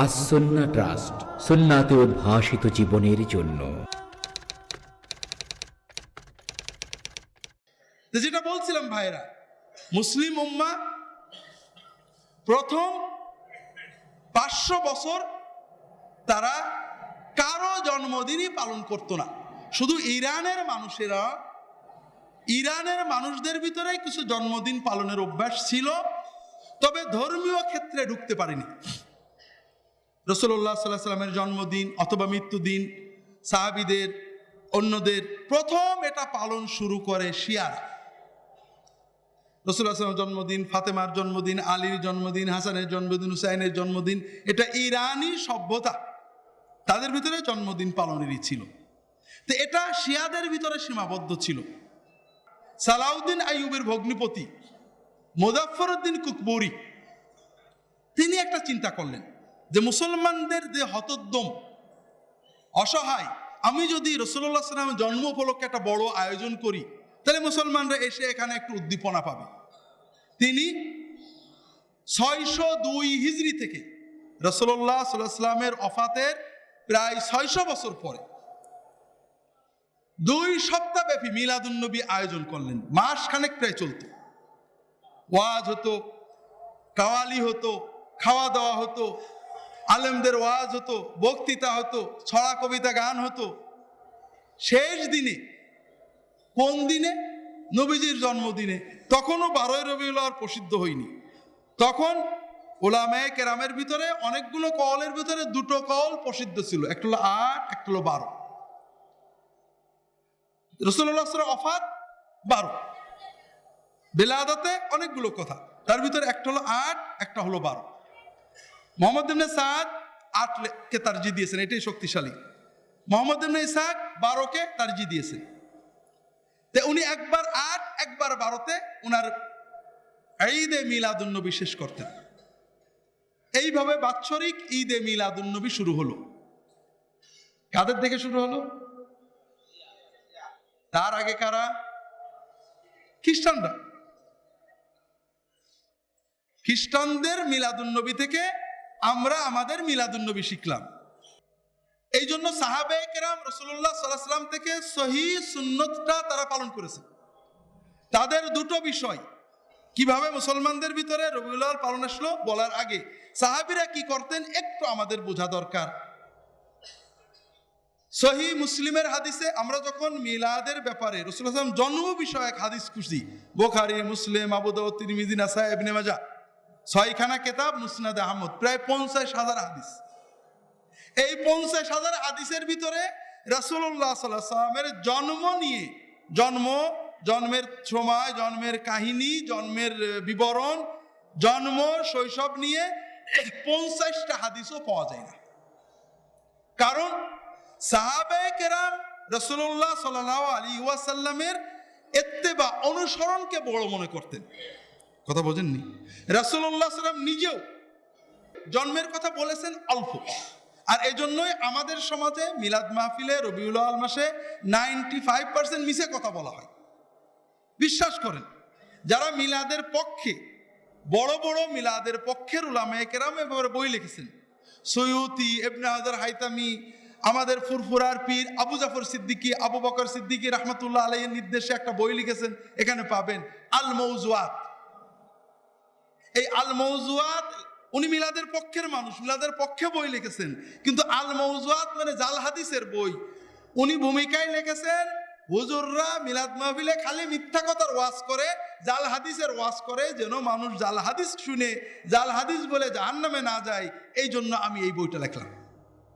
আসন্না trust, সুন্নাতে উদ্ভাসিত জীবনের জন্য। যেটা বলছিলাম ভাইরা, মুসলিম উম্মাহ প্রথম 500 বছর তারা কারো জন্মদিনই পালন করতো না। শুধু ইরানের মানুষদের ভিতরে কিছু জন্মদিন পালনের অভ্যাস ছিল, তবে ধর্মীয় ক্ষেত্রে ঢুকতে পারেনি। রাসূলুল্লাহ সাল্লাল্লাহু আলাইহি ওয়াসাল্লামের জন্মদিন অথবা মৃত্যুদিন, সাহাবীদের, অন্যদের প্রথম এটা পালন শুরু করে শিয়ারা। রাসূলুল্লাহ সাল্লাল্লাহু আলাইহি ওয়াসাল্লামের জন্মদিন, ফাতেমার জন্মদিন, আলীর জন্মদিন, হাসানের জন্মদিন, হুসাইনের জন্মদিন, এটা ইরানি সভ্যতা, তাদের ভিতরে জন্মদিন পালনেরই ছিল। তো এটা শিয়াদের ভিতরে সীমাবদ্ধ ছিল। সালাউদ্দিন আইয়ুবের ভগ্নিপতি মুজাফফরউদ্দিন কুকবুরি তিনি একটা চিন্তা করলেন যে মুসলমানদের যে হতোদ্যম, অসহায়, আমি যদি রাসূলুল্লাহ সাল্লাল্লাহু আলাইহি ওয়াসাল্লামের জন্ম উপলক্ষে একটা বড় আয়োজন করি, তাহলে মুসলমানরা এসে এখানে একটু উদ্দীপনা পাবে। তিনি 602 হিজরি থেকে রাসূলুল্লাহ সাল্লাল্লাহু আলাইহি ওয়াসাল্লামের ওফাতের প্রায় 600 বছর পরে 2 সপ্তাহ ব্যাপী মিলাদুন্নবী আয়োজন করলেন। মাস খানেক প্রায় চলত। ওয়াজ হতো, কাওয়ালি হতো, খাওয়া দাওয়া হতো, আলেমদের ওয়াজ হতো, বক্তৃতা হতো, ছড়া কবিতা গান হতো। শেষ দিনে, কোন দিনে? নবীজির জন্মদিনে। তখনও 12 রবিউল আউয়াল প্রসিদ্ধ হয়নি। তখন উলামায়ে কেরামের ভিতরে অনেকগুলো কওলের ভিতরে 2টো কওল প্রসিদ্ধ ছিল, একটা হলো 8, একটা হলো 12। রাসূলুল্লাহ সাল্লাল্লাহু আলাইহি ওয়াসাল্লাম ওফাত 12, বেলাদাতে অনেকগুলো কথা, তার ভিতরে একটা হলো 8, একটা হলো 12। মুহাম্মদ ইবনে সাদ 8 কে তারজি দিয়েছেন, এটাই শক্তিশালী। মুহাম্মদ ইবনে ইসহাক 12 কে তারজি দিয়েছেন। তো উনি একবার 8, একবার 12তে উনার ঈদে মিলাদুন্নবী শেষ করতেন। এইভাবে বাৎসরিক ঈদে মিলাদুন্নবী শুরু হলো। কাদের থেকে শুরু হলো? তার আগে কারা? খ্রিস্টানরা। খ্রিস্টানদের মিলাদুন্নবী থেকে আমরা আমাদের মিলাদুন্নবী শিখলাম। এই জন্য সাহাবায়ে কেরাম রাসূলুল্লাহ সাল্লাল্লাহু আলাইহি ওয়াসাল্লাম থেকে সহিহ সুন্নতটা তারা পালন করেছে। তাদের 2টো বিষয়, কিভাবে মুসলমানদের ভিতরে রবিউল আউয়াল পালন আসলো বলার আগে সাহাবীরা কি করতেন একটু আমাদের বোঝা দরকার। সহিহ মুসলিমের হাদিসে আমরা যখন মিলাদের ব্যাপারে রাসূলুল্লাহ সাল্লাল্লাহু আলাইহি ওয়াসাল্লাম জন্ম বিষয়ক হাদিস খুঁজি, বুখারী, মুসলিম, আবু দাউদ, তিরমিজি, নাসাই, ইবনে মাজাহ, 6খানা কিতাব, মুসনাদে আহমদ, প্রায় 50,000 হাদিস। এই 50,000 হাদিসের ভিতরে রাসূলুল্লাহ সাল্লাল্লাহু আলাইহি ওয়াসাল্লামের জন্ম নিয়ে, জন্মের সময়, জন্মের কাহিনী, জন্মের বিবরণ, জন্ম শৈশব নিয়ে 50টা হাদিসও পাওয়া যায় না। কারণ সাহাবায়ে কেরাম রাসূলুল্লাহ সাল্লাল্লাহু আলাইহি ওয়াসাল্লামের ইত্তেবা, অনুসরণকে বড় মনে করতেন। কথা বোঝেননি? রাসূলুল্লাহ সাল্লাল্লাহু আলাইহি ওয়াসাল্লাম নিজেও জন্মের কথা বলেছেন অল্প। আর এজন্যই আমাদের সমাজে মিলাদ মাহফিলে রবিউল আউয়াল মাসে 95% মিছে কথা বলা হয়। বিশ্বাস করেন, যারা মিলাদের পক্ষে, বড় বড় মিলাদের পক্ষের উলামায়ে কেরাম এবারে বই লিখেছেন, সৈয়ুতি, ইবনে হাজার হাইতামি, আমাদের ফুরফুরার পীর আবু জাফর সিদ্দিকী, আবু বকর সিদ্দিকী রাহমাতুল্লাহ আলাইহির নির্দেশে একটা বই লিখেছেন, এখানে পাবেন আল মৌজুয়াত। এই আল মৌজুয়াত, উনি মিলাদের পক্ষের মানুষ, মিলাদের পক্ষে বই লিখেছেন, কিন্তু আল মৌজুয়াত মানে জাল হাদিসের বই। উনি ভূমিকায় লিখেছেন হুজুররা মিলাদ মাহফিলে খালি মিথ্যা কথার ওয়াজ করে, জাল হাদিসের ওয়াজ করে, যেন মানুষ জাল হাদিস শুনে জাল হাদিস বলে জাহান্নামে না যায়। এই জন্য আমি এই বইটা লিখলাম।